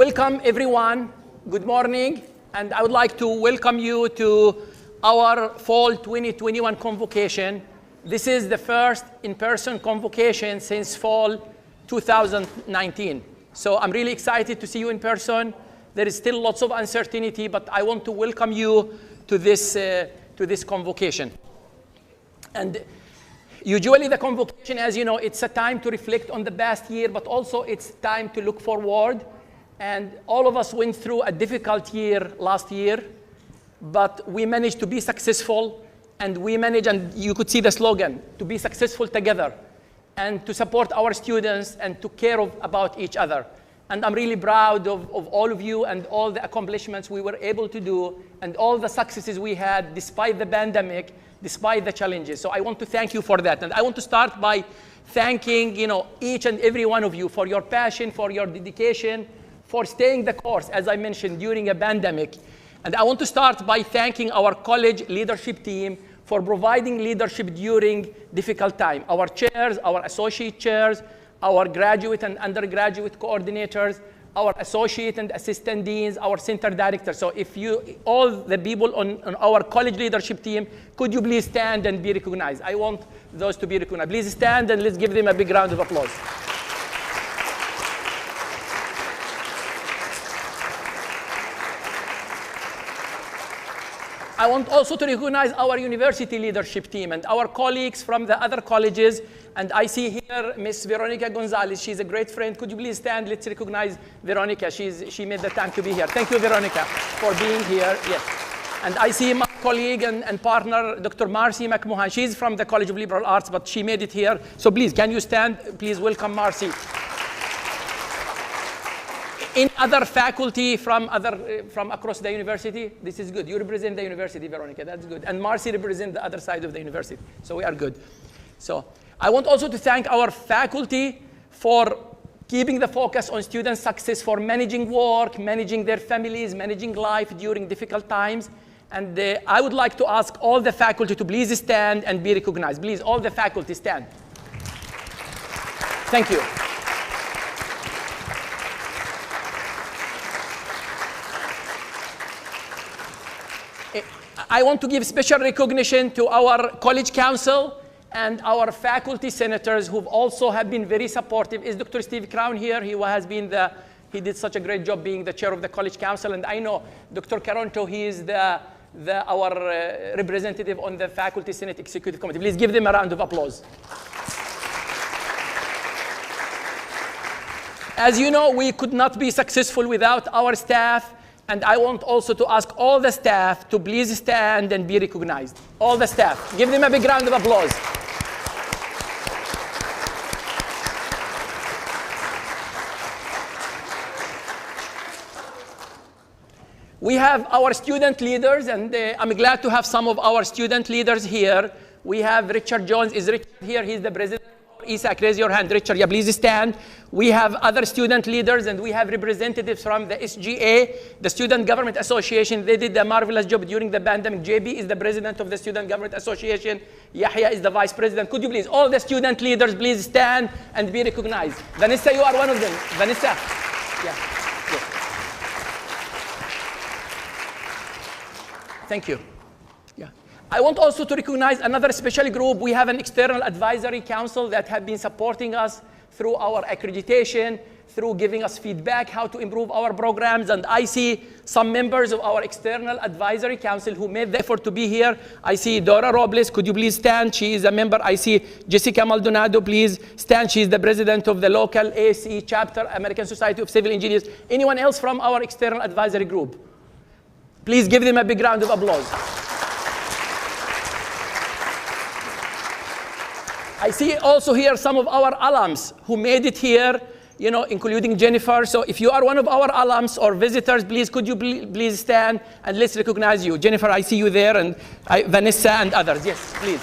Welcome, everyone. Good morning. And I would like to welcome you to our Fall 2021 Convocation. This is the first in-person convocation since Fall 2019. So I'm really excited to see you in person. There is still lots of uncertainty, but I want to welcome you to this convocation. And usually the convocation, as you know, it's a time to reflect on the past year, but also it's time to look forward. And all of us went through a difficult year last year, but we managed to be successful, and we managed, and you could see the slogan, to be successful together, and to support our students and to care about each other. And I'm really proud of all of you and all the accomplishments we were able to do and all the successes we had despite the pandemic, despite the challenges. So I want to thank you for that. And I want to start by thanking each and every one of you for your passion, for your dedication, for staying the course, as I mentioned, during a pandemic. And I want to start by thanking our college leadership team for providing leadership during difficult time. Our chairs, our associate chairs, our graduate and undergraduate coordinators, our associate and assistant deans, our center directors. So if all the people on our college leadership team, could you please stand and be recognized? I want those to be recognized. Please stand and let's give them a big round of applause. I want also to recognize our university leadership team and our colleagues from the other colleges. And I see here Miss Veronica Gonzalez. She's a great friend. Could you please stand? Let's recognize Veronica. She made the time to be here. Thank you, Veronica, for being here. Yes. And I see my colleague and partner, Dr. Marcy McMahon. She's from the College of Liberal Arts, but she made it here. So please, can you stand? Please welcome Marcy. In other faculty from across the university, this is good. You represent the university, Veronica, that's good. And Marcy represents the other side of the university, so we are good. So I want also to thank our faculty for keeping the focus on student success, for managing work, managing their families, managing life during difficult times. And I would like to ask all the faculty to please stand and be recognized. Please, all the faculty stand. Thank you. I want to give special recognition to our college council and our faculty senators who also have been very supportive. Is Dr. Steve Crown here? He did such a great job being the chair of the college council. And I know Dr. Caronto, he is our representative on the faculty senate executive committee. Please give them a round of applause. As you know, we could not be successful without our staff. And I want also to ask all the staff to please stand and be recognized. All the staff. Give them a big round of applause. We have our student leaders, and I'm glad to have some of our student leaders here. We have Richard Jones. Is Richard here? He's the president. Isaac, raise your hand. Richard, yeah, please stand. We have other student leaders, and we have representatives from the SGA, the Student Government Association. They did a marvelous job during the pandemic. JB is the president of the Student Government Association. Yahya is the vice president. Could you please, all the student leaders, please stand and be recognized. Vanessa, you are one of them. Vanessa. Yeah. Yes. Thank you. I want also to recognize another special group. We have an external advisory council that have been supporting us through our accreditation, through giving us feedback, how to improve our programs. And I see some members of our external advisory council who made the effort to be here. I see Dora Robles. Could you please stand? She is a member. I see Jessica Maldonado. Please stand. She is the president of the local ASE chapter, American Society of Civil Engineers. Anyone else from our external advisory group? Please give them a big round of applause. I see also here some of our alums who made it here, including Jennifer. So if you are one of our alums or visitors, please, could you please stand and let's recognize you. Jennifer, I see you there, and Vanessa and others. Yes, please.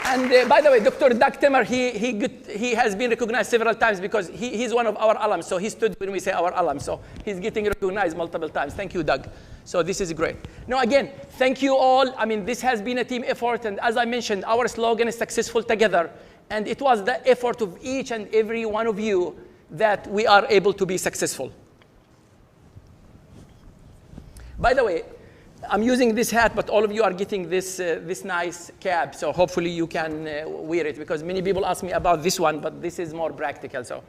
And by the way, Dr. Doug Timmer, he has been recognized several times because he's one of our alums. So he stood when we say our alums. So he's getting recognized multiple times. Thank you, Doug. So this is great. Now, again, thank you all. I mean, this has been a team effort. And as I mentioned, our slogan is successful together. And it was the effort of each and every one of you that we are able to be successful. By the way, I'm using this hat, but all of you are getting this, this nice cap, so hopefully you can wear it, because many people ask me about this one, but this is more practical. So,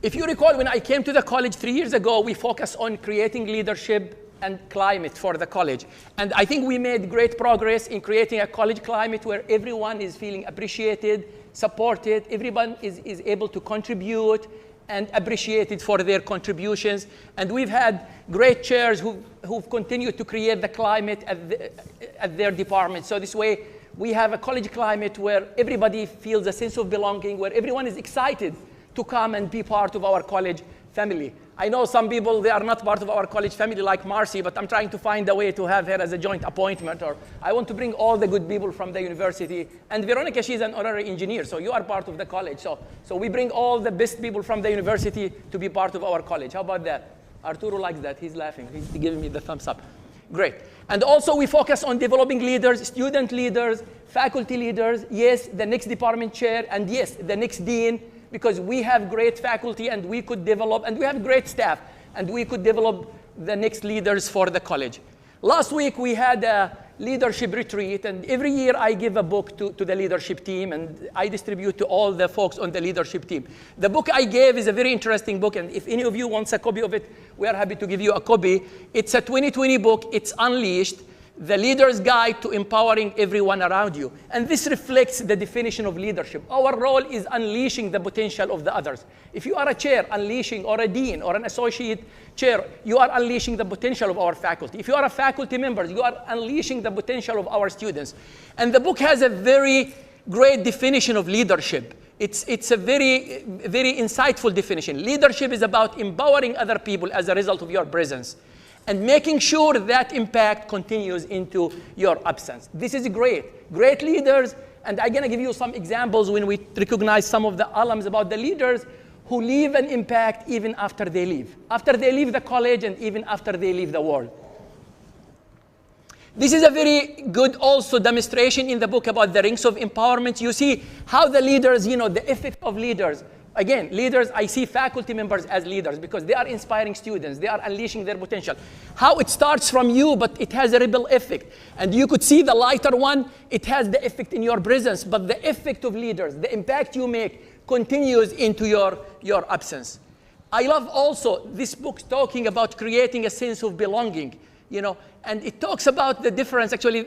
if you recall, when I came to the college 3 years ago, we focused on creating leadership and climate for the college. And I think we made great progress in creating a college climate where everyone is feeling appreciated, supported, everyone is able to contribute and appreciated for their contributions. And we've had great chairs who've continued to create the climate at their department. So this way, we have a college climate where everybody feels a sense of belonging, where everyone is excited to come and be part of our college family. I know some people, they are not part of our college family like Marcy, but I'm trying to find a way to have her as a joint appointment, or I want to bring all the good people from the university. And Veronica, she's an honorary engineer, so you are part of the college. So we bring all the best people from the university to be part of our college. How about that? Arturo likes that, he's laughing, he's giving me the thumbs up. Great. And also we focus on developing leaders, student leaders, faculty leaders, yes, the next department chair, and yes, the next dean, because we have great faculty and we could develop, and we have great staff, and we could develop the next leaders for the college. Last week we had a leadership retreat, and every year I give a book to the leadership team, and I distribute to all the folks on the leadership team. The book I gave is a very interesting book, and if any of you wants a copy of it, we are happy to give you a copy. It's a 2020 book, it's Unleashed, The Leader's Guide to Empowering Everyone Around You. And this reflects the definition of leadership. Our role is unleashing the potential of the others. If you are a chair, unleashing, or a dean, or an associate chair, you are unleashing the potential of our faculty. If you are a faculty member, you are unleashing the potential of our students. And the book has a very great definition of leadership. It's a very, very insightful definition. Leadership is about empowering other people as a result of your presence, and making sure that impact continues into your absence. This is great. Great leaders, and I'm going to give you some examples when we recognize some of the alums about the leaders who leave an impact even after they leave. After they leave the college and even after they leave the world. This is a very good also demonstration in the book about the rings of empowerment. You see how the leaders, the effect of leaders. Again, leaders, I see faculty members as leaders because they are inspiring students. They are unleashing their potential. How it starts from you, but it has a ripple effect. And you could see the lighter one, it has the effect in your presence, but the effect of leaders, the impact you make continues into your absence. I love also this book talking about creating a sense of belonging, and it talks about the difference. Actually,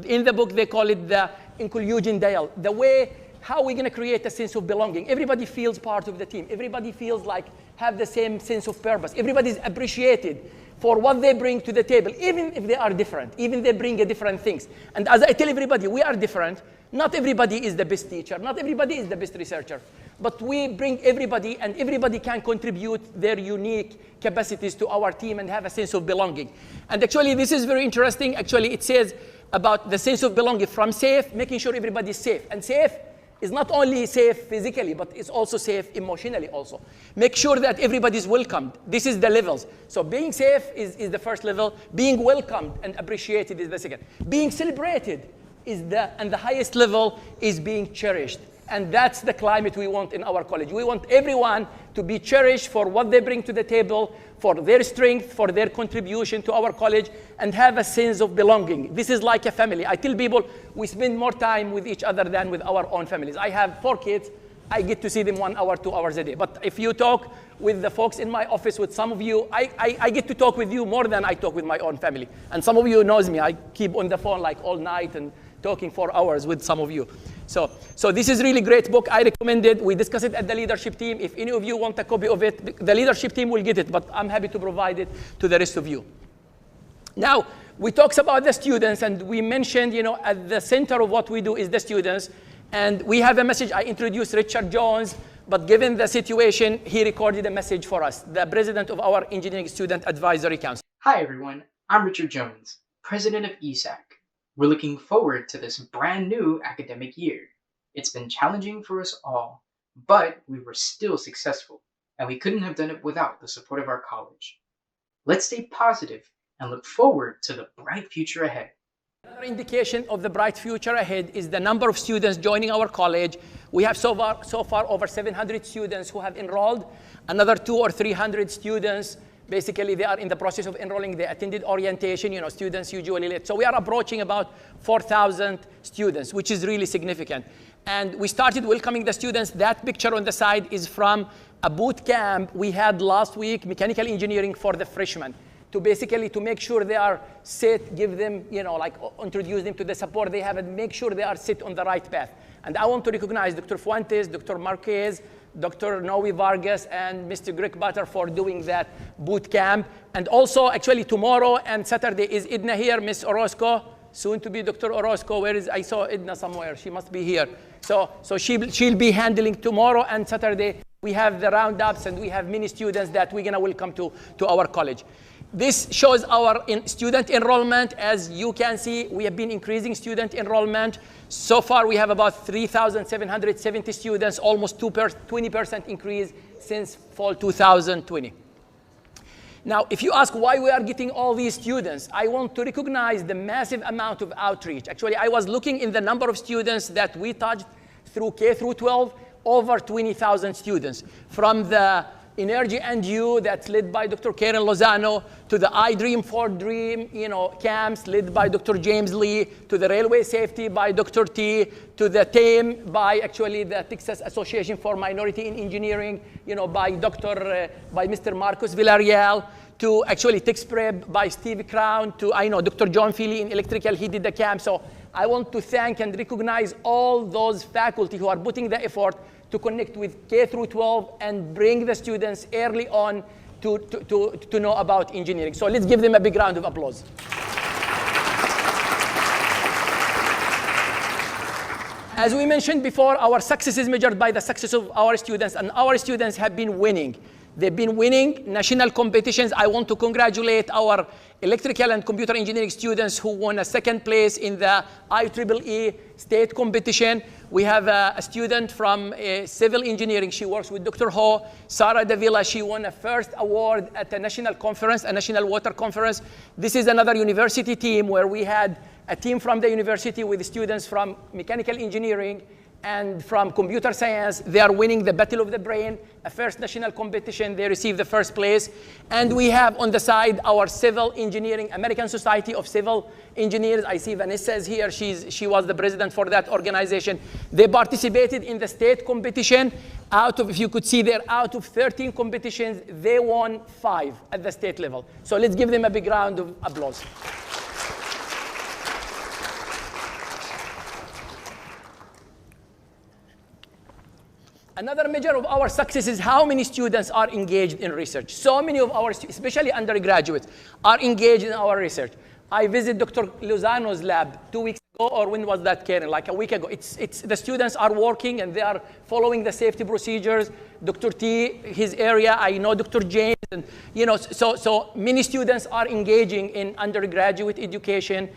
in the book, they call it the inclusion dial, the way how we're going to create a sense of belonging. Everybody feels part of the team. Everybody feels like have the same sense of purpose. Everybody's appreciated for what they bring to the table, even if they are different, even they bring different things. And as I tell everybody, we are different. Not everybody is the best teacher. Not everybody is the best researcher. But we bring everybody, and everybody can contribute their unique capacities to our team and have a sense of belonging. And actually, this is very interesting. Actually, it says about the sense of belonging from safe, making sure everybody is safe. And safe is not only safe physically, but it's also safe emotionally also. Make sure that everybody is welcomed. This is the levels. So being safe is the first level. Being welcomed and appreciated is the second. Being celebrated is the highest level is being cherished. And that's the climate we want in our college. We want everyone to be cherished for what they bring to the table, for their strength, for their contribution to our college, and have a sense of belonging. This is like a family. I tell people we spend more time with each other than with our own families. I have 4 kids. I get to see them 1 hour, 2 hours a day. But if you talk with the folks in my office, with some of you, I get to talk with you more than I talk with my own family. And some of you knows me. I keep on the phone like all night and talking for hours with some of you. So this is really great book. I recommend it. We discuss it at the leadership team. If any of you want a copy of it, the leadership team will get it, but I'm happy to provide it to the rest of you. Now, we talked about the students, and we mentioned, at the center of what we do is the students. And we have a message. I introduced Richard Jones, but given the situation, he recorded a message for us, the president of our Engineering Student Advisory Council. Hi, everyone. I'm Richard Jones, president of ESAC. We're looking forward to this brand new academic year. It's been challenging for us all, but we were still successful, and we couldn't have done it without the support of our college. Let's stay positive and look forward to the bright future ahead. Another indication of the bright future ahead is the number of students joining our college. We have so far over 700 students who have enrolled. Another 200 or 300 students, basically they are in the process of enrolling. They attended orientation, students usually late. So we are approaching about 4,000 students, which is really significant. And we started welcoming the students. That picture on the side is from a boot camp we had last week, mechanical engineering for the freshmen, to make sure they are set, give them, introduce them to the support they have and make sure they are set on the right path. And I want to recognize Dr. Fuentes, Dr. Marquez, Dr. Noe Vargas, and Mr. Greg Butter for doing that boot camp. And also, actually, tomorrow and Saturday is Edna here, Miss Orozco, soon to be Dr. Orozco. I saw Edna somewhere. She must be here. So she'll be handling tomorrow and Saturday. We have the roundups and we have many students that we're gonna welcome to our college. This shows our student enrollment. As you can see, we have been increasing student enrollment. So far, we have about 3,770 students, almost 20% increase since fall 2020. Now, if you ask why we are getting all these students, I want to recognize the massive amount of outreach. Actually, I was looking in the number of students that we touched through K through 12, over 20,000 students. From the Energy and You, that's led by Dr. Karen Lozano, to the iDream for Dream, camps led by Dr. James Lee, to the Railway Safety by Dr. T, to the TAME by actually the Texas Association for Minority in Engineering, by Mr. Marcos Villarreal, to actually TechSprep by Steve Crown, to Dr. John Feely in electrical, he did the camp. So I want to thank and recognize all those faculty who are putting the effort to connect with K through 12 and bring the students early on to know about engineering. So let's give them a big round of applause. As we mentioned before, our success is measured by the success of our students, and our students have been winning. They've been winning national competitions. I want to congratulate our electrical and computer engineering students who won a second place in the IEEE state competition. We have a student from civil engineering. She works with Dr. Ho. Sarah Davila, she won a first award at a national conference, a national water conference. This is another university team where we had a team from the university with students from mechanical engineering and from computer science. They are winning the Battle of the Brain, a first national competition. They received the first place. And we have on the side our civil engineering, American Society of Civil Engineers. I see Vanessa is here. She was the president for that organization. They participated in the state competition. If you could see there, out of 13 competitions, they won 5 at the state level. So let's give them a big round of applause. Another measure of our success is how many students are engaged in research. So many of our students, especially undergraduates, are engaged in our research. I visited Dr. Lozano's lab 2 weeks ago, or when was that, Karen? Like a week ago. The students are working and they are following the safety procedures. Dr. T, his area, I know Dr. James, and so many students are engaging in undergraduate education,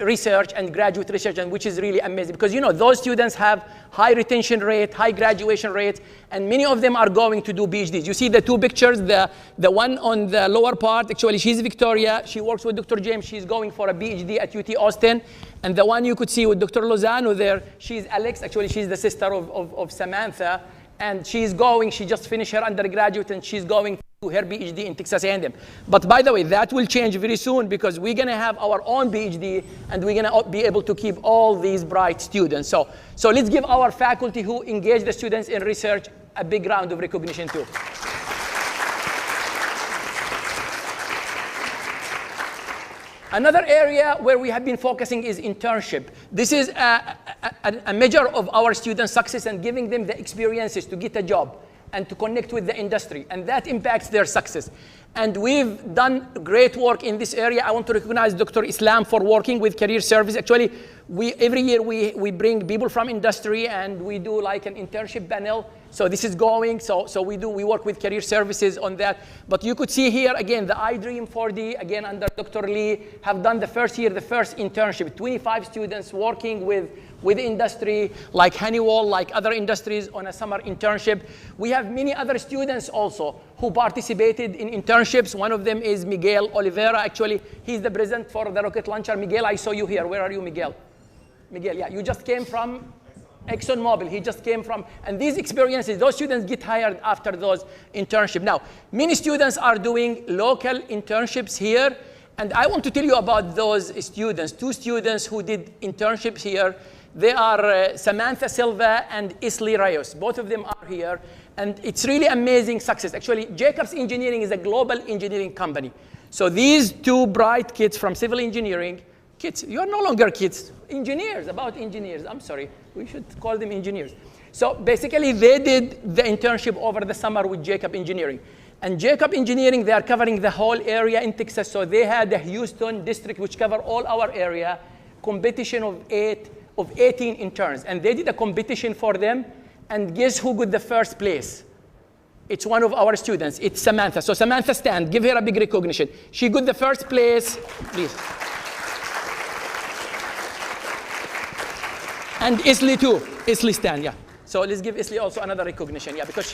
research and graduate research, and which is really amazing because those students have high retention rate, high graduation rates, and many of them are going to do PhDs. You see the two pictures, the one on the lower part, actually she's Victoria, she works with Dr. James, she's going for a PhD at UT Austin, and the one you could see with Dr. Lozano there, she's Alex, actually she's the sister of Samantha, and she just finished her undergraduate and she's going to her PhD in Texas A&M. But by the way, that will change very soon because we're going to have our own PhD and we're going to be able to keep all these bright students. So let's give our faculty who engage the students in research a big round of recognition too. Another area where we have been focusing is internship. This is a measure of our student success and giving them the experiences to get a job and to connect with the industry, and that impacts their success. And we've done great work in this area. I want to recognize Dr. Islam for working with Career Service. Actually, every year we bring people from industry and we do like an internship panel So this is going, so we work with career services on that. But you could see here, again, the iDream 4D, again, under Dr. Lee, have done the first year, the first internship, 25 students working with industry, like Honeywell, like other industries on a summer internship. We have many other students also who participated in internships. One of them is Miguel Oliveira. Actually, he's the president for the rocket launcher. Miguel, I saw you here. Where are you, Miguel? Miguel, yeah, you just came from ExxonMobil. He just came from, and these experiences, those students get hired after those internships. Now, many students are doing local internships here, and I want to tell you about those students, 2 students who did internships here. They are Samantha Silva and Isley Rayos. Both of them are here, and it's really amazing success. Actually, Jacobs Engineering is a global engineering company. So these 2 bright kids from civil engineering, kids, you are no longer kids, engineers, about engineers. I'm sorry, we should call them engineers. So basically, they did the internship over the summer with Jacob Engineering. And Jacob Engineering, they are covering the whole area in Texas. So they had the Houston district, which cover all our area, competition of 18 interns. And they did a competition for them. And guess who got the first place? It's one of our students. It's Samantha. So Samantha, stand. Give her a big recognition. She got the first place. Please. And Isley too. Isley, stand, yeah. So let's give Isley also another recognition, yeah, because.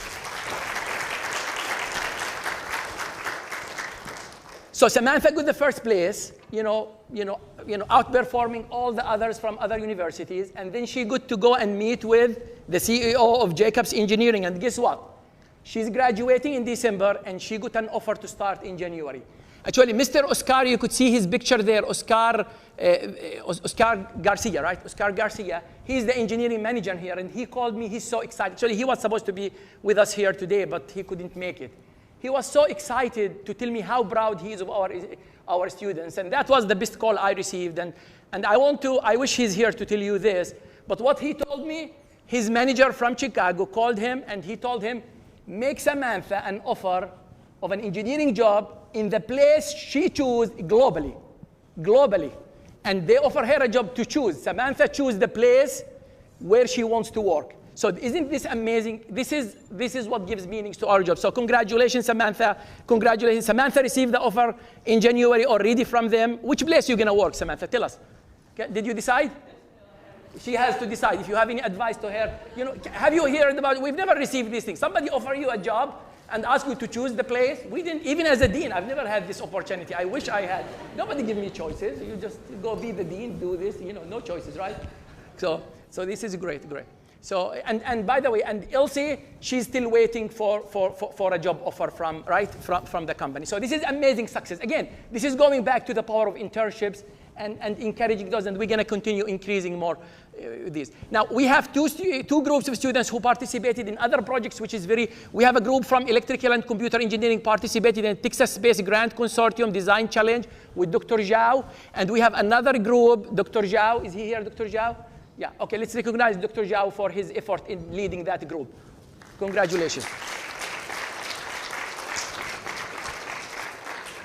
So Samantha got the first place, outperforming all the others from other universities, and then she got to go and meet with the CEO of Jacobs Engineering, and guess what? She's graduating in December, and she got an offer to start in January. Actually, Mr. Oscar, you could see his picture there, Oscar Garcia, right? Oscar Garcia, he's the engineering manager here, and he called me, he's so excited. Actually, he was supposed to be with us here today, but he couldn't make it. He was so excited to tell me how proud he is of our students, and that was the best call I received. And I wish he's here to tell you this, but what he told me, his manager from Chicago called him, and he told him, make Samantha an offer of an engineering job in the place she chose globally. And they offer her a job to choose. Samantha chose the place where she wants to work. So isn't this amazing? This is what gives meaning to our job. So congratulations, Samantha. Congratulations. Samantha received the offer in January already from them. Which place are you going to work, Samantha? Tell us. Okay. Did you decide? She has to decide. If you have any advice to her, have you heard about it? We've never received these things. Somebody offer you a job and ask you to choose the place. We didn't, even as a dean, I've never had this opportunity. I wish I had. Nobody give me choices. You just go be the dean, do this, no choices, right? So this is great. So, and by the way, and Elsie, she's still waiting for a job offer from the company. So this is amazing success. Again, this is going back to the power of internships and encouraging those, and we're going to continue increasing more this. Now, we have two groups of students who participated in other projects, which is we have a group from electrical and computer engineering participated in Texas Space Grant Consortium Design Challenge with Dr. Zhao, and we have another group, Dr. Zhao, is he here, Dr. Zhao? Yeah, okay, let's recognize Dr. Zhao for his effort in leading that group. Congratulations.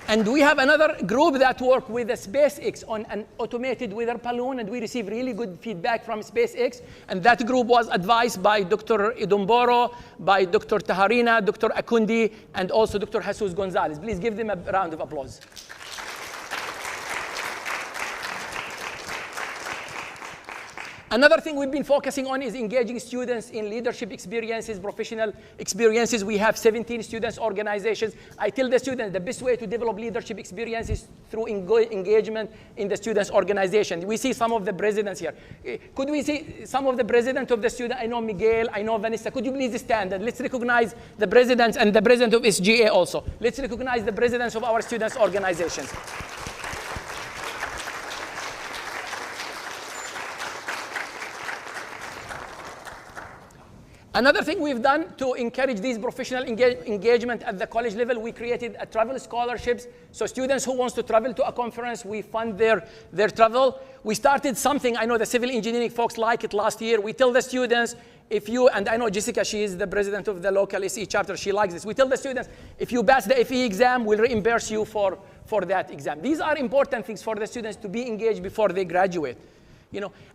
And we have another group that work with the SpaceX on an automated weather balloon, and we receive really good feedback from SpaceX. And that group was advised by Dr. Idomboro, by Dr. Taharina, Dr. Akundi, and also Dr. Jesus Gonzalez. Please give them a round of applause. Another thing we've been focusing on is engaging students in leadership experiences, professional experiences. We have 17 students organizations. I tell the students the best way to develop leadership experiences through engagement in the students' organization. We see some of the presidents here. Could we see some of the presidents of the student? I know Miguel, I know Vanessa. Could you please stand and let's recognize the presidents and the president of SGA also. Let's recognize the presidents of our students' organizations. Another thing we've done to encourage these professional engagement at the college level, we created a travel scholarships. So students who wants to travel to a conference, we fund their travel. We started something, I know the civil engineering folks like it last year. We tell the students, and I know Jessica, she is the president of the local SE chapter, she likes this. We tell the students, if you pass the FE exam, we'll reimburse you for that exam. These are important things for the students to be engaged before they graduate.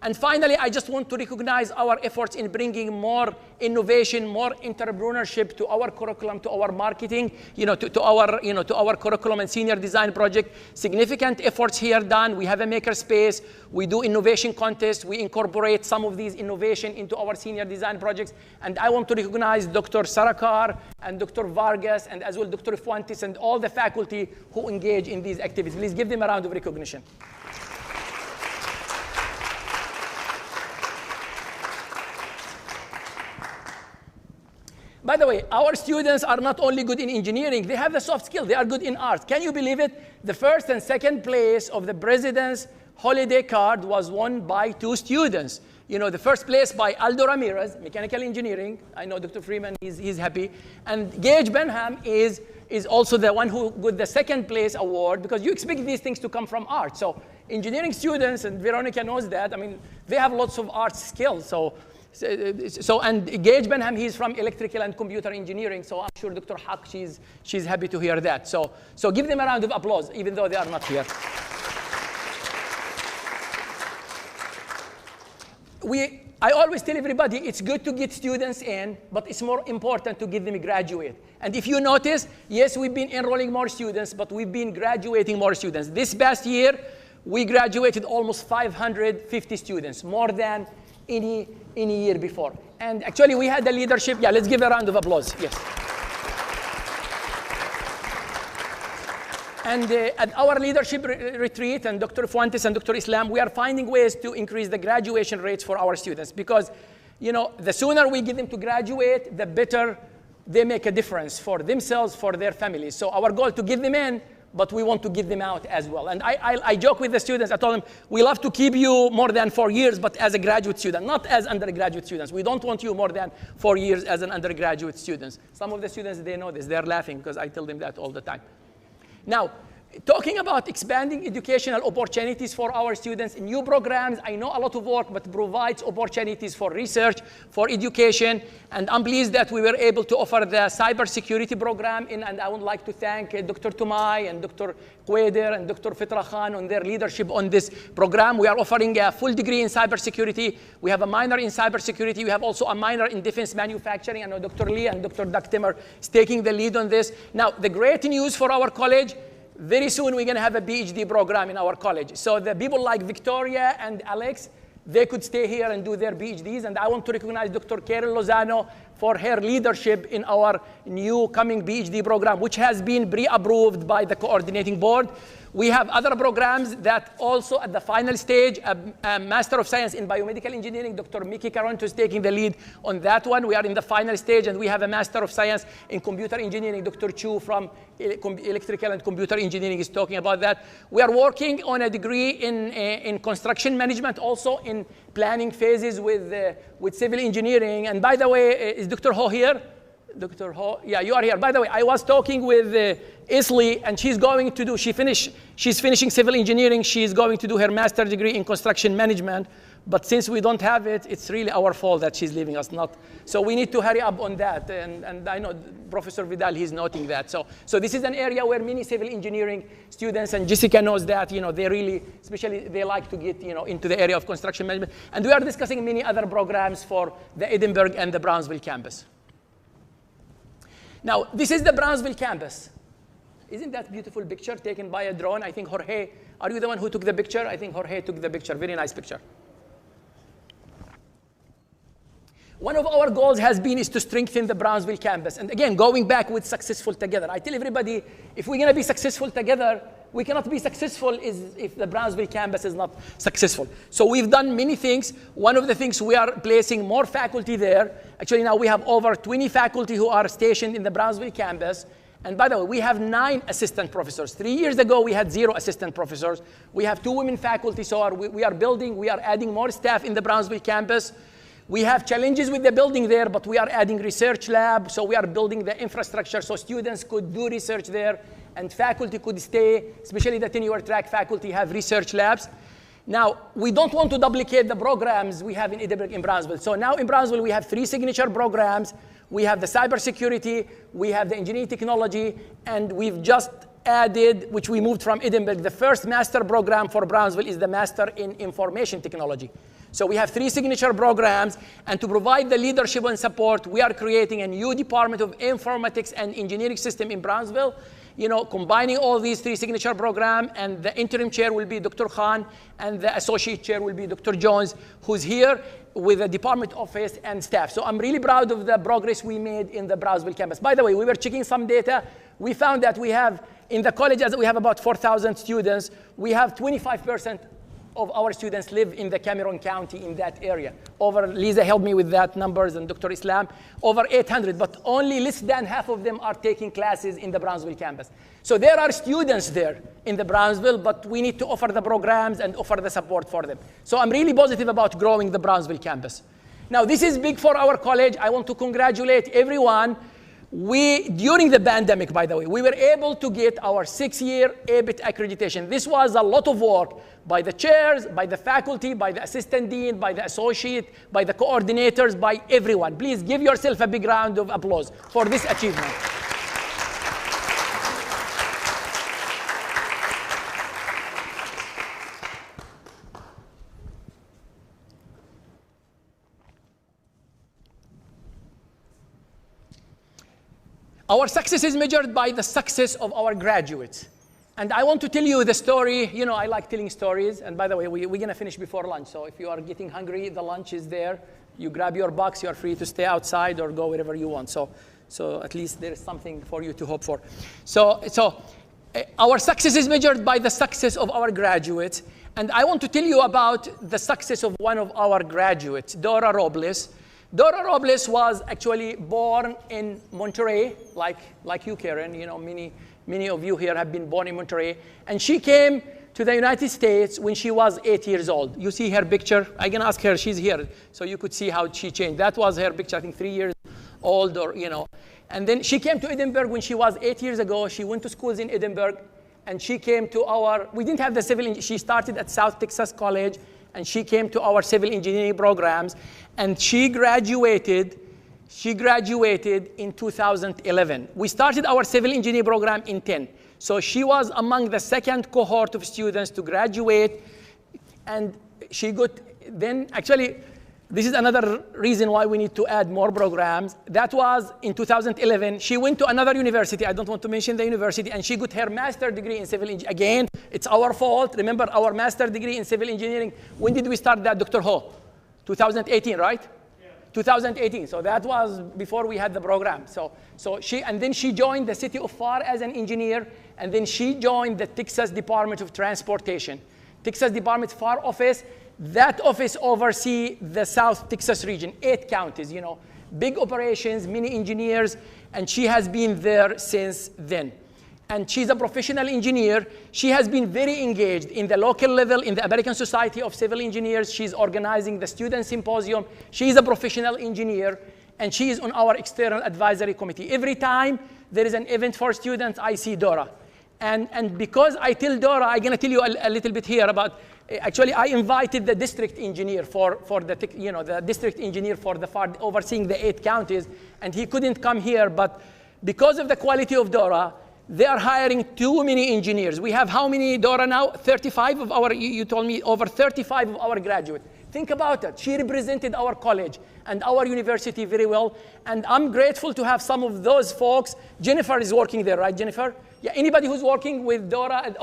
And finally, I just want to recognize our efforts in bringing more innovation, more entrepreneurship to our curriculum, to our marketing, to our curriculum and senior design project. Significant efforts here done. We have a maker space. We do innovation contests. We incorporate some of these innovation into our senior design projects. And I want to recognize Dr. Sarakar and Dr. Vargas and as well Dr. Fuentes and all the faculty who engage in these activities. Please give them a round of recognition. By the way, our students are not only good in engineering, they have the soft skills. They are good in art. Can you believe it? The first and second place of the President's Holiday Card was won by 2 students. The first place by Aldo Ramirez, mechanical engineering. I know Dr. Freeman, he's happy. And Gage Benham is also the one who got the second place award, because you expect these things to come from art. So engineering students, and Veronica knows that, they have lots of art skills. And Gage Benham, he's from electrical and computer engineering, so I'm sure Dr. Haq, she's happy to hear that. So give them a round of applause, even though they are not here. I always tell everybody it's good to get students in, but it's more important to get them graduate. And if you notice, yes, we've been enrolling more students, but we've been graduating more students. This past year, we graduated almost 550 students, more than any year before. And actually, we had the leadership. Yeah, let's give a round of applause. Yes. And at our leadership retreat, and Dr. Fuentes and Dr. Islam, we are finding ways to increase the graduation rates for our students, because the sooner we get them to graduate, the better they make a difference for themselves, for their families. So our goal to get them in, but we want to get them out as well. And I joke with the students. I told them, we love to keep you more than 4 years, but as a graduate student, not as undergraduate students. We don't want you more than 4 years as an undergraduate student. Some of the students, they know this. They're laughing because I tell them that all the time. Now, talking about expanding educational opportunities for our students, new programs, I know a lot of work, but provides opportunities for research, for education, and I'm pleased that we were able to offer the cybersecurity program, and I would like to thank Dr. Tumay and Dr. Quader and Dr. Fitra Khan on their leadership on this program. We are offering a full degree in cybersecurity. We have a minor in cybersecurity. We have also a minor in defense manufacturing. I know Dr. Lee and Dr. Doug Timmer is taking the lead on this. Now, the great news for our college, very soon we're going to have a PhD program in our college. So the people like Victoria and Alex, they could stay here and do their PhDs. And I want to recognize Dr. Carol Lozano for her leadership in our new coming PhD program, which has been pre-approved by the coordinating board. We have other programs that also at the final stage, a Master of Science in Biomedical Engineering, Dr. Mickey Caronto is taking the lead on that one. We are in the final stage, and we have a Master of Science in Computer Engineering. Dr. Chu from Electrical and Computer Engineering is talking about that. We are working on a degree in construction management, also in planning phases with civil engineering. And by the way, is Dr. Ho here? Dr. Ho, yeah, you are here. By the way, I was talking with Isley, and she's finishing civil engineering. She's going to do her master's degree in construction management. But since we don't have it, it's really our fault that she's leaving us. So we need to hurry up on that. And I know Professor Vidal, he's noting that. So this is an area where many civil engineering students, and Jessica knows that, they really, especially they like to get, into the area of construction management. And we are discussing many other programs for the Edinburgh and the Brownsville campus. Now, this is the Brownsville campus. Isn't that a beautiful picture taken by a drone? I think Jorge, are you the one who took the picture? I think Jorge took the picture. Very nice picture. One of our goals has been is to strengthen the Brownsville campus. And again, going back with successful together. I tell everybody, if we're going to be successful together, we cannot be successful if the Brownsville campus is not successful. So we've done many things. One of the things, we are placing more faculty there. Actually, now we have over 20 faculty who are stationed in the Brownsville campus. And by the way, we have 9 assistant professors. 3 years ago, we had 0 assistant professors. We have 2 women faculty. So we are adding more staff in the Brownsville campus. We have challenges with the building there, but we are adding research lab. So we are building the infrastructure so students could do research there and faculty could stay, especially the tenure track faculty have research labs. Now, we don't want to duplicate the programs we have in Edinburgh and Brownsville. So now in Brownsville, we have 3 signature programs. We have the cybersecurity, we have the engineering technology, and we've just added, which we moved from Edinburgh, the first master program for Brownsville is the Master in Information Technology. So we have 3 signature programs, and to provide the leadership and support, we are creating a new Department of Informatics and Engineering System in Brownsville, combining all these 3 signature programs, and the interim chair will be Dr. Khan, and the associate chair will be Dr. Jones, who's here with the department office and staff. So I'm really proud of the progress we made in the Brownsville campus. By the way, we were checking some data. We found that we have, in the colleges, we have about 4,000 students. We have 25% of our students live in the Cameron County in that area. Lisa helped me with that numbers, and Dr. Islam, over 800, but only less than half of them are taking classes in the Brownsville campus. So there are students there in the Brownsville, but we need to offer the programs and offer the support for them. So I'm really positive about growing the Brownsville campus. Now, this is big for our college. I want to congratulate everyone. During the pandemic, by the way, we were able to get our 6-year ABIT accreditation. This was a lot of work by the chairs, by the faculty, by the assistant dean, by the associate, by the coordinators, by everyone. Please give yourself a big round of applause for this achievement. Our success is measured by the success of our graduates. And I want to tell you the story. I like telling stories. And by the way, we're going to finish before lunch. So if you are getting hungry, the lunch is there. You grab your box. You are free to stay outside or go wherever you want. So at least there is something for you to hope for. So our success is measured by the success of our graduates. And I want to tell you about the success of one of our graduates, Dora Robles. Dora Robles was actually born in Monterey, like you, Karen. Many of you here have been born in Monterey. And she came to the United States when she was 8 years old. You see her picture? I'm going to ask her. She's here. So you could see how she changed. That was her picture, I think 3 years old And then she came to Edinburgh when she was 8 years ago. She went to schools in Edinburgh. And she came to we didn't have the civil, she started at South Texas College. And she came to our civil engineering programs, and she graduated in 2011. We started our civil engineering program in 10. So she was among the second cohort of students to graduate, and this is another reason why we need to add more programs. That was in 2011. She went to another university. I don't want to mention the university. And she got her master's degree in civil engineering. Again, it's our fault. Remember our master's degree in civil engineering. When did we start that, Dr. Ho? 2018, right? Yeah. 2018. So that was before we had the program. And then she joined the city of FAR as an engineer. And then she joined the Texas Department of Transportation. Texas Department FAR office. That office oversees the South Texas region, 8 counties, big operations, many engineers, and she has been there since then. And she's a professional engineer. She has been very engaged in the local level, in the American Society of Civil Engineers. She's organizing the Student Symposium. She's a professional engineer, and she is on our External Advisory Committee. Every time there is an event for students, I see Dora. And because I tell Dora, I'm going to tell you a little bit here about, actually, I invited the district engineer the district engineer for the FAR overseeing the 8 counties, and he couldn't come here, but because of the quality of Dora, they are hiring too many engineers. We have how many, Dora, now? 35 of our, you told me, over 35 of our graduates. Think about it. She represented our college and our university very well, and I'm grateful to have some of those folks. Jennifer is working there, right, Jennifer? Yeah, anybody who's working with Dora,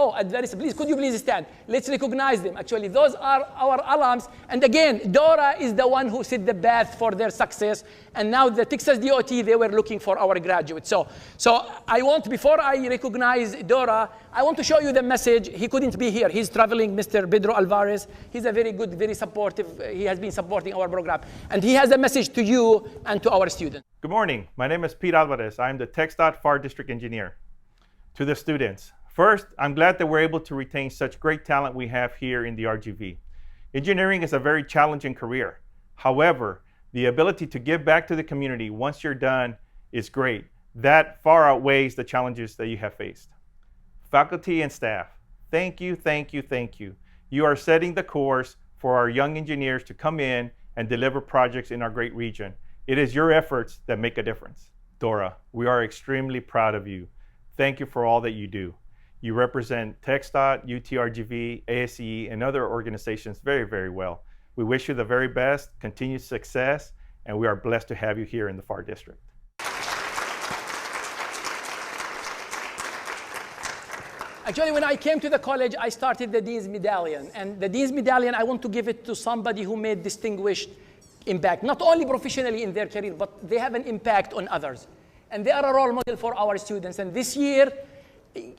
please, could you please stand? Let's recognize them. Actually, those are our alums. And again, Dora is the one who set the path for their success. And now the Texas DOT, they were looking for our graduates. So before I recognize Dora, I want to show you the message. He couldn't be here. He's traveling, Mr. Pedro Alvarez. He's a very good, very supportive. He has been supporting our program. And he has a message to you and to our students. Good morning. My name is Pete Alvarez. I'm the TxDOT FAR District Engineer. To the students, first, I'm glad that we're able to retain such great talent we have here in the RGV. Engineering is a very challenging career. However, the ability to give back to the community once you're done is great. That far outweighs the challenges that you have faced. Faculty and staff, thank you, thank you, thank you. You are setting the course for our young engineers to come in and deliver projects in our great region. It is your efforts that make a difference. Dora, we are extremely proud of you. Thank you for all that you do. You represent TxDOT, UTRGV, ASCE, and other organizations very, very well. We wish you the very best, continued success, and we are blessed to have you here in the FAR District. Actually, when I came to the college, I started the Dean's Medallion. And the Dean's Medallion, I want to give it to somebody who made distinguished impact, not only professionally in their career, but they have an impact on others. And they are a role model for our students. And this year,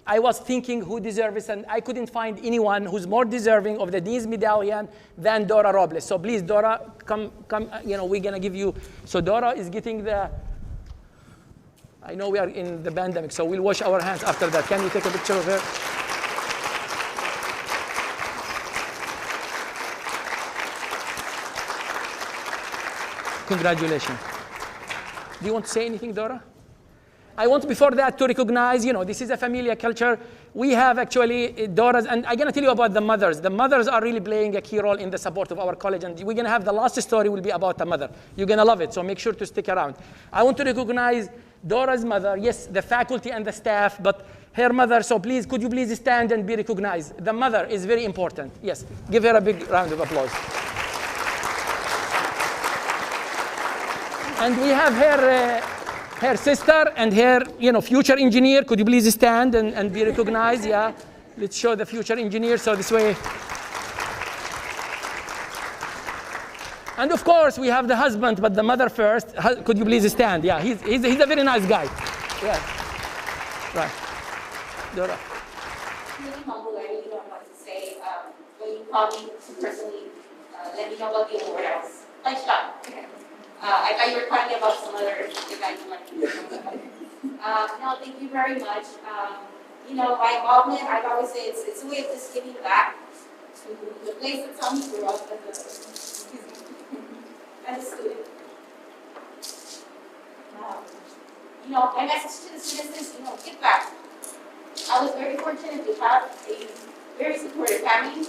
I was thinking who deserves it, and I couldn't find anyone who's more deserving of the Dean's Medallion than Dora Robles. So please, Dora, come, we're gonna give you. So Dora is getting the, I know we are in the pandemic, so we'll wash our hands after that. Can you take a picture of her? Congratulations. Do you want to say anything, Dora? I want before that to recognize, this is a familiar culture. We have actually Dora's, and I'm gonna tell you about the mothers. The mothers are really playing a key role in the support of our college, and we're gonna have the last story will be about a mother. You're gonna love it, so make sure to stick around. I want to recognize Dora's mother, yes, the faculty and the staff, but her mother, so please, could you please stand and be recognized? The mother is very important. Yes, give her a big round of applause. And we have her sister and her future engineer. Could you please stand and be recognized? Yeah, let's show the future engineer, so this way. And of course, we have the husband, but the mother first. Could you please stand? Yeah, he's a very nice guy. Yeah, right. Dora. Really humble, I really don't know what to say. When you called me to personally let me know about the award, I was like shocked. I thought you were talking about some other event. No, thank you very much. My involvement, I've always said it's a way of just giving back to the place that's how we grew up as a student. My message to the students is, give back. I was very fortunate to have a very supportive family,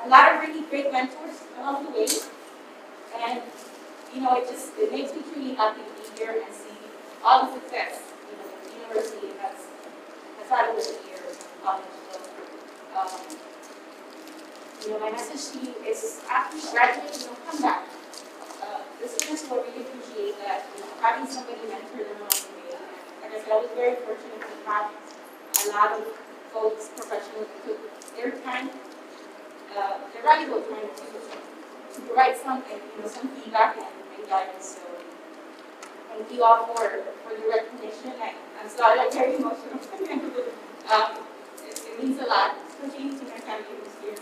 a lot of really great mentors along the way, and it makes me truly happy to be here and see all the success the university has had over the years in college. So, my message to you is after you graduate, come back. The students will really appreciate that, having somebody mentor them along the way. Like I said, I was very fortunate to have a lot of folks, professionals, who took their time, their valuable time to provide something, some feedback and guidance. So thank you all for the recognition. I'm sorry, I'm very emotional. It means a lot, especially to my family who's here.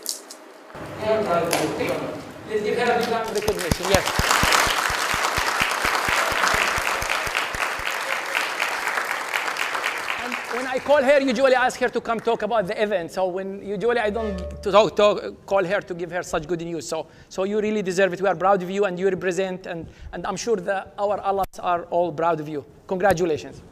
And let's give her a big round of recognition. Yes. When I call her, usually I ask her to come talk about the event. So usually I don't call her to give her such good news. So you really deserve it. We are proud of you, and you represent, and I'm sure that our alums are all proud of you. Congratulations.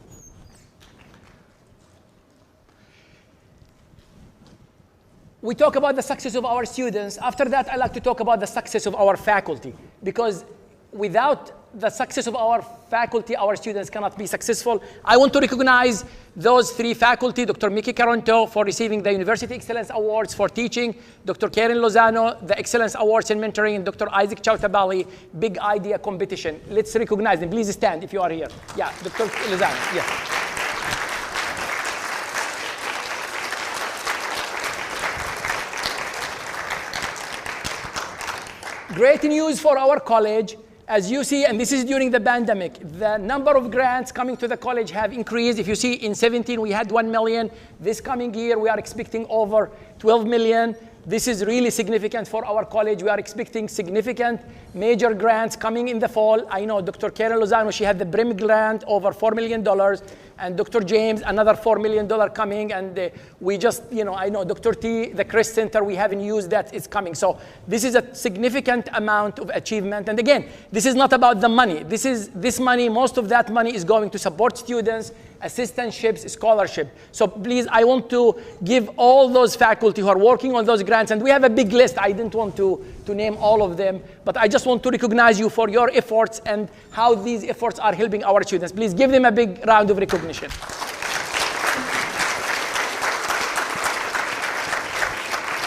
We talk about the success of our students. After that, I like to talk about the success of our faculty, because without the success of our faculty, our students cannot be successful. I want to recognize those three faculty: Dr. Mickey Caronto for receiving the University Excellence Awards for teaching, Dr. Karen Lozano, the Excellence Awards in mentoring, and Dr. Isaac Chautabali, Big Idea Competition. Let's recognize them. Please stand if you are here. Yeah, Dr. Lozano, yes. Great news for our college. As you see, and this is during the pandemic, the number of grants coming to the college have increased. If you see, in 17, we had 1 million. This coming year, we are expecting over 12 million. This is really significant for our college. We are expecting significant major grants coming in the fall. I know Dr. Karen Lozano, she had the BRIM grant, over $4 million. And Dr. James, another $4 million coming. And we just, I know Dr. T, the Chris Center, we haven't used that, it's coming. So this is a significant amount of achievement. And again, this is not about the money. This money, most of that money is going to support students, assistantships, scholarship. So please, I want to give all those faculty who are working on those grants, and we have a big list. I didn't want to name all of them, but I just want to recognize you for your efforts and how these efforts are helping our students. Please give them a big round of recognition.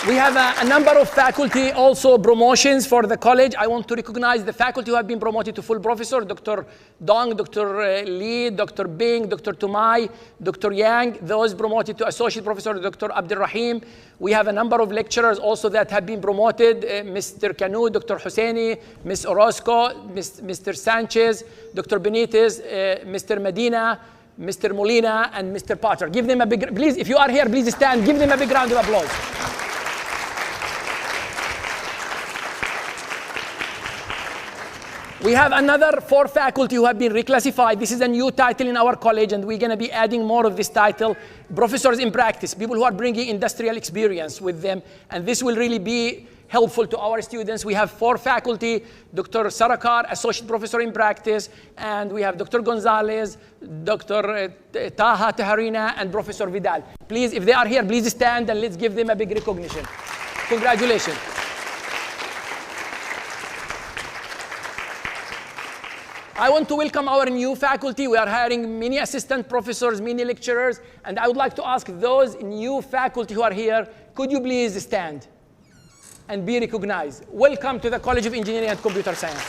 We have a number of faculty also promotions for the college. I want to recognize the faculty who have been promoted to full professor: Dr. Dong, Dr. Lee, Dr. Bing, Dr. Tumai, Dr. Yang. Those promoted to associate professor: Dr. Abdul Rahim. We have a number of lecturers also that have been promoted: Mr. Kanu, Dr. Husseini, Ms. Orozco, Mr. Sanchez, Dr. Benitez, Mr. Medina, Mr. Molina, and Mr. Potter. Give them a big, please, if you are here, please stand. Give them a big round of applause. We have another 4 faculty who have been reclassified. This is a new title in our college, and we're going to be adding more of this title: professors in practice, people who are bringing industrial experience with them. And this will really be helpful to our students. We have 4 faculty: Dr. Sarakar, associate professor in practice, and we have Dr. Gonzalez, Dr. Taha Taharina, and Professor Vidal. Please, if they are here, please stand and let's give them a big recognition. Congratulations. I want to welcome our new faculty. We are hiring many assistant professors, many lecturers, and I would like to ask those new faculty who are here, could you please stand and be recognized? Welcome to the College of Engineering and Computer Science.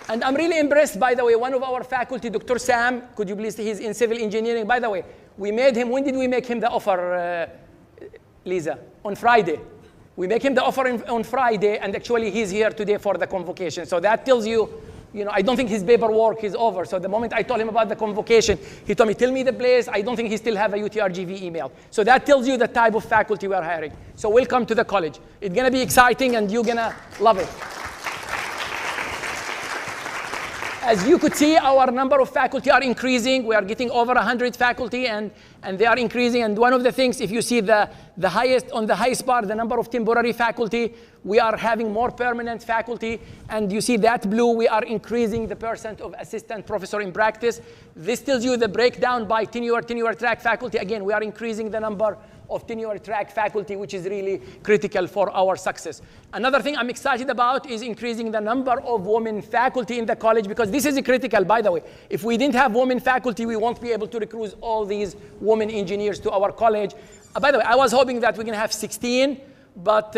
And I'm really impressed, by the way, one of our faculty, Dr. Sam, could you please, he's in civil engineering. By the way, we made him, when did we make him the offer, Lisa? On Friday. We make him the offer on Friday, and actually he's here today for the convocation. So that tells you, I don't think his paperwork is over. So the moment I told him about the convocation, he told me, tell me the place. I don't think he still have a UTRGV email. So that tells you the type of faculty we are hiring. So welcome to the college. It's going to be exciting, and you're going to love it. As you could see, our number of faculty are increasing. We are getting over 100 faculty, and they are increasing. And one of the things, if you see the highest, on the highest bar, the number of temporary faculty, we are having more permanent faculty. And you see that blue, we are increasing the percent of assistant professor in practice. This tells you the breakdown by tenure track faculty. Again, we are increasing the number of tenure track faculty, which is really critical for our success. Another thing I'm excited about is increasing the number of women faculty in the college, because this is critical, by the way. If we didn't have women faculty, we won't be able to recruit all these women engineers to our college. By the way, I was hoping that we're going to have 16, but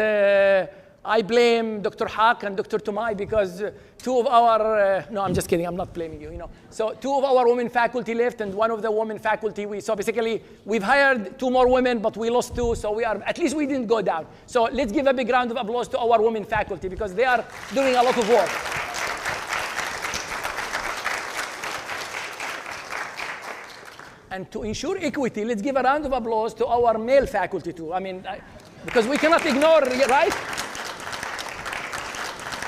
I blame Dr. Haq and Dr. Tumai, because 2 of our, no, I'm just kidding, I'm not blaming you, So 2 of our women faculty left, and 1 of the women faculty, so basically we've hired 2 more women, but we lost 2, so at least we didn't go down. So let's give a big round of applause to our women faculty, because they are doing a lot of work. And to ensure equity, let's give a round of applause to our male faculty too. Because we cannot ignore, right?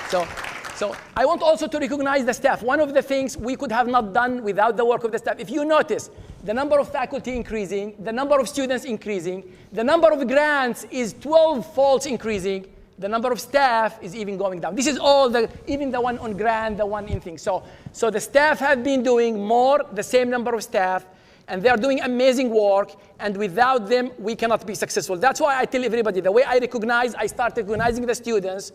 So I want also to recognize the staff. One of the things we could have not done without the work of the staff. If you notice, the number of faculty increasing, the number of students increasing, the number of grants is 12-fold increasing, the number of staff is even going down. This is all, even the one on grant, the one in things. So the staff have been doing more, the same number of staff, and they are doing amazing work, and without them, we cannot be successful. That's why I tell everybody, the way I start recognizing the students,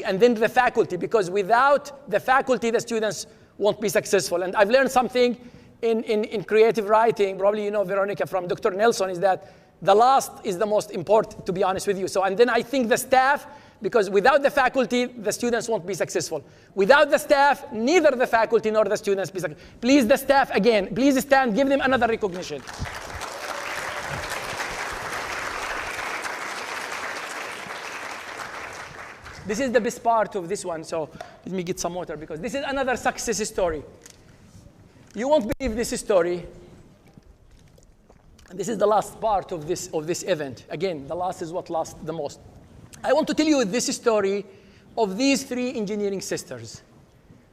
and then the faculty, because without the faculty, the students won't be successful. And I've learned something in creative writing, probably you know, Veronica, from Dr. Nelson, is that the last is the most important, to be honest with you. So, and then I think the staff, because without the faculty, the students won't be successful. Without the staff, neither the faculty nor the students be successful. Please, the staff, again, please stand, give them another recognition. This is the best part of this one, so let me get some water, because this is another success story. You won't believe this story. And this is the last part of this event. Again, the last is what lasts the most. I want to tell you this story of these 3 engineering sisters.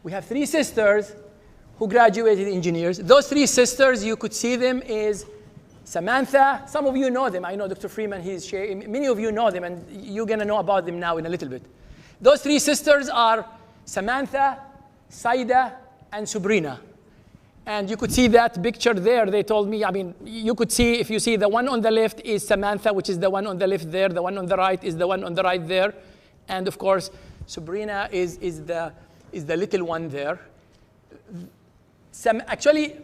We have 3 sisters who graduated engineers. Those 3 sisters, you could see them, is Samantha. Some of you know them. I know Dr. Freeman, many of you know them, and you're going to know about them now in a little bit. Those 3 sisters are Samantha, Saida, and Sabrina. And you could see that picture there. They told me, you could see, if you see the one on the left is Samantha, which is the one on the left there. The one on the right is the one on the right there. And of course, Sabrina is the little one there. Actually,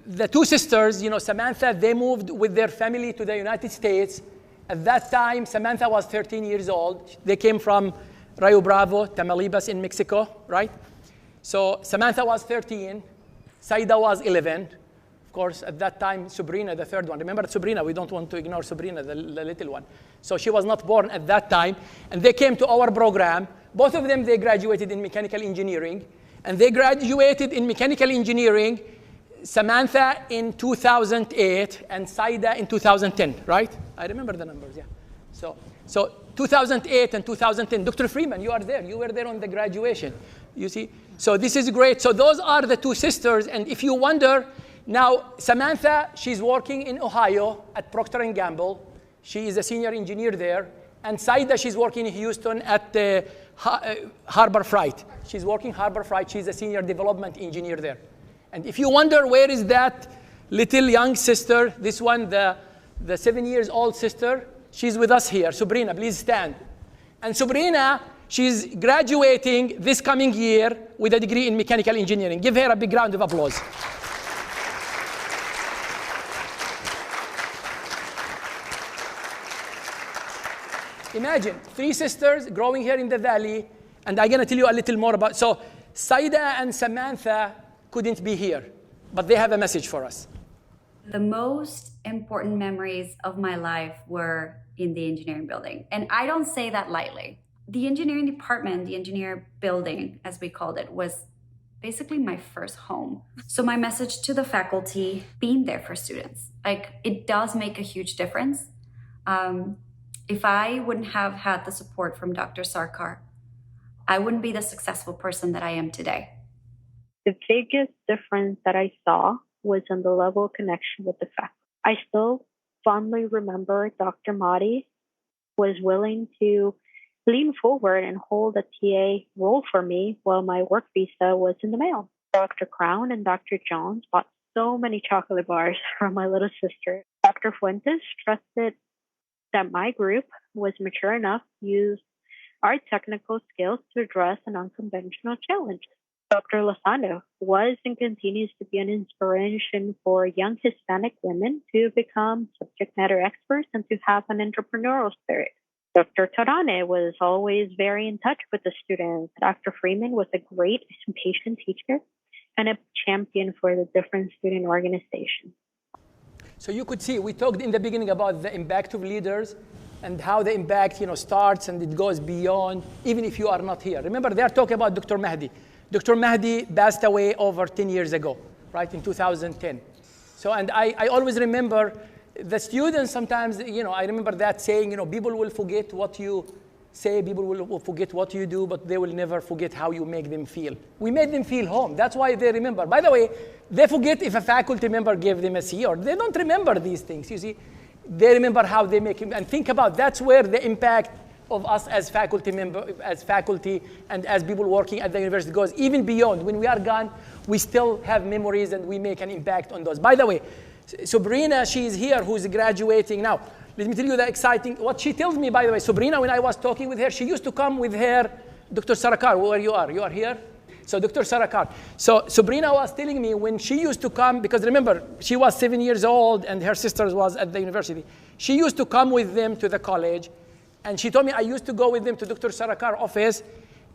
the two sisters, Samantha, they moved with their family to the United States. At that time, Samantha was 13 years old. They came from Rio Bravo, Tamaulipas in Mexico, right? So Samantha was 13. Saida was 11. Of course, at that time, Sabrina, the third one. Remember Sabrina? We don't want to ignore Sabrina, the little one. So she was not born at that time. And they came to our program. Both of them, they graduated in mechanical engineering. And they graduated in mechanical engineering, Samantha in 2008 and Saida in 2010, right? I remember the numbers, yeah. So 2008 and 2010. Dr. Freeman, you are there. You were there on the graduation. You see? So this is great. So those are the two sisters. And if you wonder, now Samantha, she's working in Ohio at Procter & Gamble. She is a senior engineer there. And Saida, she's working in Houston at Harbor Freight. She's working Harbor Freight. She's a senior development engineer there. And if you wonder where is that little young sister, this one, the 7-year-old sister, she's with us here. Sabrina, please stand. And Sabrina, she's graduating this coming year with a degree in mechanical engineering. Give her a big round of applause. Imagine 3 sisters growing here in the valley, and I'm going to tell you a little more about. So Saida and Samantha couldn't be here, but they have a message for us. The most important memories of my life were in the engineering building. And I don't say that lightly. The engineering department, the engineer building, as we called it, was basically my first home. So my message to the faculty, being there for students, it does make a huge difference. If I wouldn't have had the support from Dr. Sarkar, I wouldn't be the successful person that I am today. The biggest difference that I saw was in the level of connection with the faculty. I still fondly remember Dr. Mahdi was willing to lean forward and hold a TA role for me while my work visa was in the mail. Dr. Crown and Dr. Jones bought so many chocolate bars from my little sister. Dr. Fuentes trusted that my group was mature enough to use our technical skills to address an unconventional challenge. Dr. Lozano was and continues to be an inspiration for young Hispanic women to become subject matter experts and to have an entrepreneurial spirit. Dr. Tarane was always very in touch with the students. Dr. Freeman was a great and patient teacher and a champion for the different student organizations. So you could see, we talked in the beginning about the impact of leaders and how the impact starts and it goes beyond, even if you are not here. Remember, they are talking about Dr. Mahdi. Dr. Mahdi passed away over 10 years ago, right, in 2010. So, and I always remember the students sometimes, I remember that saying, people will forget what you say, people will forget what you do, but they will never forget how you make them feel. We made them feel home. That's why they remember. By the way, they forget if a faculty member gave them a C, or they don't remember these things, you see. They remember how they make him, and think about that's where the impact of us as faculty and as people working at the university goes, even beyond. When we are gone, we still have memories and we make an impact on those. By the way, Sabrina, she is here, who's graduating now. Let me tell you the exciting, what she tells me, by the way, Sabrina, when I was talking with her, she used to come with her, Dr. Sarkar, where you are here? So Dr. Sarkar. So Sabrina was telling me when she used to come, because remember, she was 7 years old and her sister was at the university. She used to come with them to the college. And she told me I used to go with them to Dr. Sarkar's office.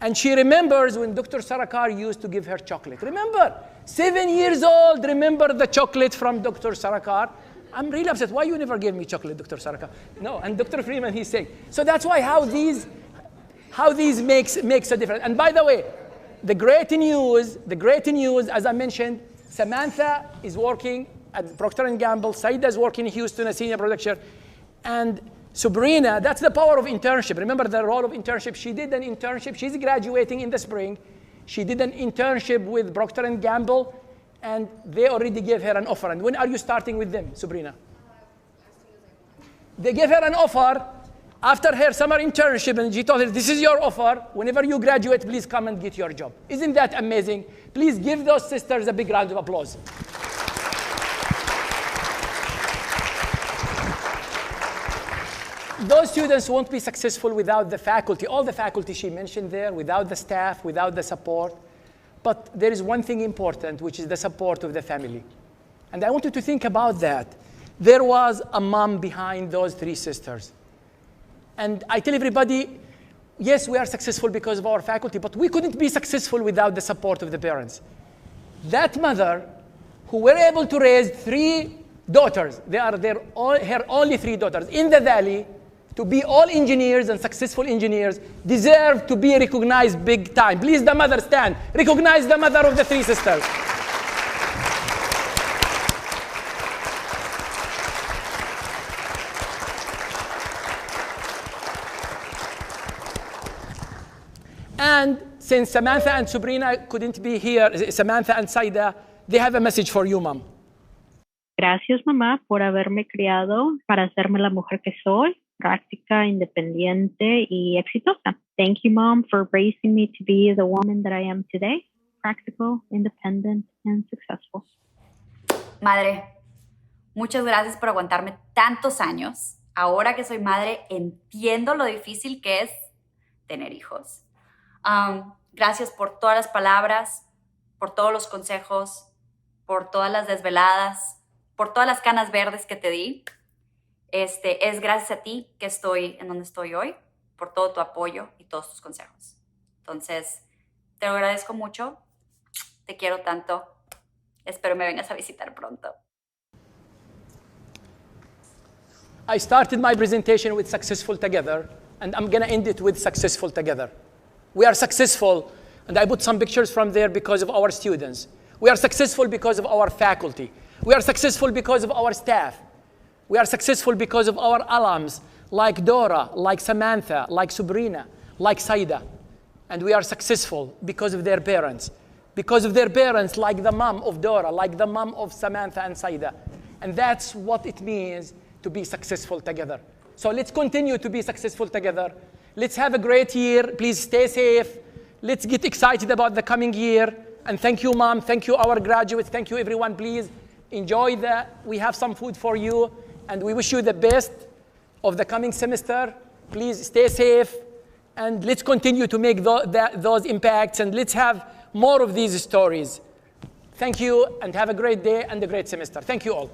And she remembers when Dr. Sarkar used to give her chocolate. Remember, 7 years old, remember the chocolate from Dr. Sarkar. I'm really upset. Why you never gave me chocolate, Dr. Sarkar? No, and Dr. Freeman, he's saying. So that's why how these makes a difference. And by the way, the great news, as I mentioned, Samantha is working at Procter & Gamble. Saida is working in Houston as senior production. And Sabrina, that's the power of internship. Remember the role of internship. She did an internship. She's graduating in the spring. She did an internship with Procter & Gamble, and they already gave her an offer. And when are you starting with them, Sabrina? They gave her an offer after her summer internship, and she told her, this is your offer. Whenever you graduate, please come and get your job. Isn't that amazing? Please give those sisters a big round of applause. Those students won't be successful without the faculty, all the faculty she mentioned there, without the staff, without the support. But there is one thing important, which is the support of the family. And I want you to think about that. There was a mom behind those 3 sisters. And I tell everybody, yes, we are successful because of our faculty, but we couldn't be successful without the support of the parents. That mother, who were able to raise 3 daughters, they are her only 3 daughters in the valley, to be all engineers and successful engineers, deserve to be recognized big time. Please, the mother, stand. Recognize the mother of the 3 sisters. And since Samantha and Sabrina couldn't be here, Samantha and Saida, they have a message for you, Mom. Gracias, mamá, por haberme criado para hacerme la mujer que soy, práctica, independiente y exitosa. Thank you, Mom, for raising me to be the woman that I am today, practical, independent, and successful. Madre, muchas gracias por aguantarme tantos años. Ahora que soy madre, entiendo lo difícil que es tener hijos. Gracias por todas las palabras, por todos los consejos, por todas las desveladas, por todas las canas verdes que te di. Es gracias a ti que estoy en donde estoy hoy, por todo tu apoyo y todos tus consejos. Entonces, te lo agradezco mucho, te quiero tanto, espero me vengas a visitar pronto. I started my presentation with successful together, and I'm going to end it with successful together. We are successful, and I put some pictures from there because of our students. We are successful because of our faculty. We are successful because of our staff. We are successful because of our alums, like Dora, like Samantha, like Sabrina, like Saida. And we are successful because of their parents. Because of their parents, like the mom of Dora, like the mom of Samantha and Saida. And that's what it means to be successful together. So let's continue to be successful together. Let's have a great year. Please stay safe. Let's get excited about the coming year. And thank you, Mom. Thank you, our graduates. Thank you, everyone. Please enjoy we have some food for you. And we wish you the best of the coming semester. Please stay safe. And let's continue to make those impacts. And let's have more of these stories. Thank you, and have a great day and a great semester. Thank you all.